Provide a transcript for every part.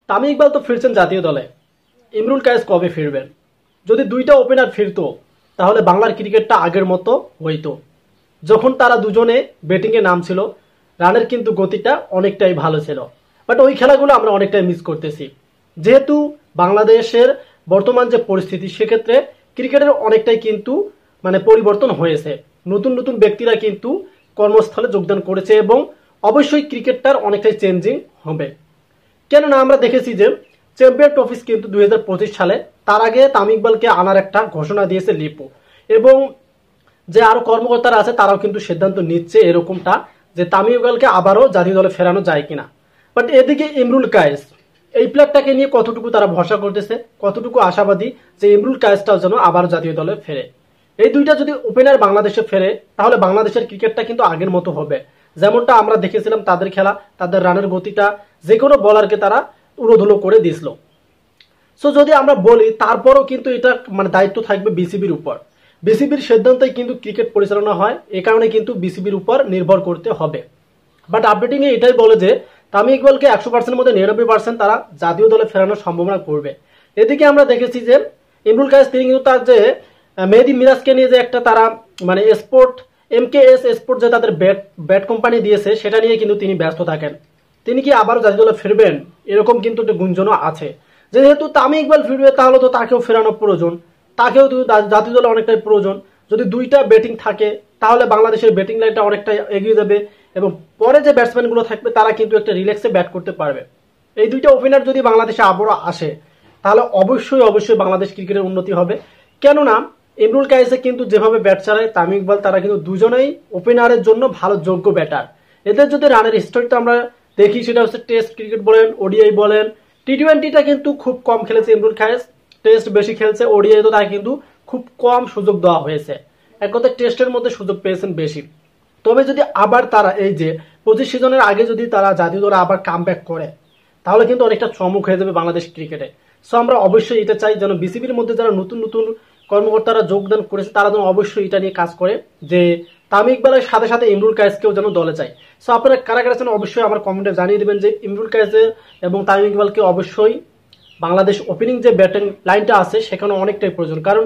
তামিম ইকবাল তো ফিরছেন জাতীয় দলে, ইমরুল কায়েস কবে ফিরবেন? যদি দুইটা ওপেনার ফিরতো তাহলে বাংলার ক্রিকেটটা আগের মতো হইতো। যখন তারা দুজনে ব্যাটিংয়ে নামছিল, রানের কিন্তু গতিটা অনেকটাই ভালো ছিল। বাট ওই খেলাগুলো আমরা অনেকটাই মিস করতেছি। যেহেতু বাংলাদেশের বর্তমান যে পরিস্থিতি, সেক্ষেত্রে ক্রিকেটের অনেকটাই কিন্তু পরিবর্তন হয়েছে। নতুন নতুন ব্যক্তিরা কিন্তু কর্মস্থলে যোগদান করেছে এবং অবশ্যই ক্রিকেটটার অনেকটাই চেঞ্জিং হবে। কেননা আমরা দেখেছি যে চ্যাম্পিয়ন ট্রফি কিন্তু 2025 সালে, তার আগে তামিম ইকবালকে আনার একটা ঘোষণা দিয়েছে লিপু, এবং যে আরো কর্মকর্তারা আছে তারাও কিন্তু সিদ্ধান্ত নিচ্ছে এরকমটা যে তামিম ইকবালকে আবারও জাতীয় দলে ফেরানো যায় কিনা। বাট এদিকে ইমরুল কায়েস, এই প্লেয়ারটাকে নিয়ে কতটুকু তারা ভরসা করতেছে, কতটুকু আশাবাদী যে ইমরুল কায়েসটাও যেন আবার জাতীয় দলে ফেরে। এই দুইটা যদি ওপেনার বাংলাদেশে ফেরে তাহলে বাংলাদেশের ক্রিকেটটা কিন্তু আগের মতো হবে, যেমনটা আমরা দেখেছিলাম তাদের খেলা, তাদের রানের গতিটা যে কোনো বলারকে তারা উড়োধুলো করে দিয়েছিল। সো যদি আমরা বলি, তারপরও কিন্তু এটা দায়িত্ব থাকবে বিসিবির উপর। বিসিবির সিদ্ধান্তেই কিন্তু ক্রিকেট পরিচালনা হয়, এ কারণে কিন্তু বিসিবির উপর নির্ভর করতে হবে। বাট আপডেটিং এ এটাই বলে যে তামিম ইকবালকে 100% মধ্যে 99% তারা জাতীয় দলে ফেরানোর সম্ভাবনা করবে। এদিকে আমরা দেখেছি যে ইমরুল কায়েস তিনি কিন্তু তার যে মেহেদী মিরাজকে নিয়ে যে একটা তারা স্পোর্ট MKS স্পোর্ট যে তাদের ব্যাট কোম্পানি দিয়েছে, সেটা নিয়ে কিন্তু তিনি ব্যস্ত থাকেন। তিনি কি আবারও জাতীয় দলে ফিরবেন এরকম কিন্তু একটা গুঞ্জনও আছে। যেহেতু তামিম ইকবাল ফিরবে তাহলে তো তাকেও ফেরানো প্রয়োজন, তাকেও তো জাতীয় দলে অনেকটাই প্রয়োজন। যদি দুইটা ব্যাটিং থাকে তাহলে বাংলাদেশের ব্যাটিং লাইনটা অনেকটাই এগিয়ে যাবে এবং পরে যে ব্যাটসম্যানগুলো থাকবে তারা কিন্তু একটা রিল্যাক্সে ব্যাট করতে পারবে। এই দুইটা ওপেনার যদি বাংলাদেশে আবারও আসে তাহলে অবশ্যই অবশ্যই বাংলাদেশ ক্রিকেটের উন্নতি হবে। কেননা ইমরুল কায়েসে কিন্তু যেভাবে ব্যাট চালায় তামিম ইকবাল, তারা কিন্তু দুজনেই ওপেনারের জন্য ভালো যোগ্য ব্যাটার। এদের যদি রানের হিস্টোরিটা আমরা দেখি, সেটা হচ্ছে টেস্ট ক্রিকেট বলেন, ODI বলেন, T20টা কিন্তু খুব কম খেলেছে ইমরুল কায়েস, টেস্ট বেশি খেলছে, ODI তো তাকে কিন্তু খুব কম সুযোগ দেওয়া হয়েছে। এক কথায় টেস্টের মধ্যে সুযোগ পেয়েছেন বেশি। তবে যদি আবার তারা এই যে 25 সিজনের আগে যদি তারা জাতীয় দলে আবার কামব্যাক করে তাহলে কিন্তু অনেকটা চমক হয়ে যাবে বাংলাদেশ ক্রিকেটে। সো আমরা অবশ্যই এটা চাই যেন বিসিবির মধ্যে যারা নতুন নতুন কর্মকর্তারা যোগদান করেছে তারা যেন অবশ্যই এটা নিয়ে কাজ করে যে তামিম ইকবালের সাথে সাথে ইমরুল কায়েসকেও যেন দলে চায়। সো আপনারা কারা কারা যেন অবশ্যই আমার কমেন্টে জানিয়ে দেবেন যে ইমরুল কায়েসে এবং তামিম ইকবালকে অবশ্যই বাংলাদেশ ওপেনিং যে ব্যাটিং লাইনটা আছে সেখানে অনেকটাই প্রয়োজন। কারণ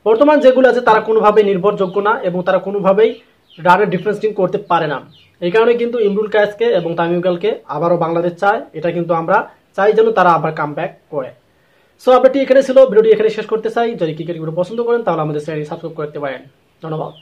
বর্তমান যেগুলো আছে তারা কোনোভাবেই নির্ভরযোগ্য না এবং তারা কোনোভাবেই রানের ডিফারেন্সিং করতে পারে না। এই কারণে কিন্তু ইমরুল কায়েসকে এবং তামিম ইকবালকে আবারও বাংলাদেশ চায়, এটা কিন্তু আমরা চাই যেন তারা আবার কামব্যাক করে। সো আপডেটটি এখানে ছিল, ভিডিওটি এখানে শেষ করতে চাই। যদি ক্রিকেট পছন্দ করেন তাহলে আমাদের চ্যানেলটি সাবস্ক্রাইব করতে পারেন। ধন্যবাদ।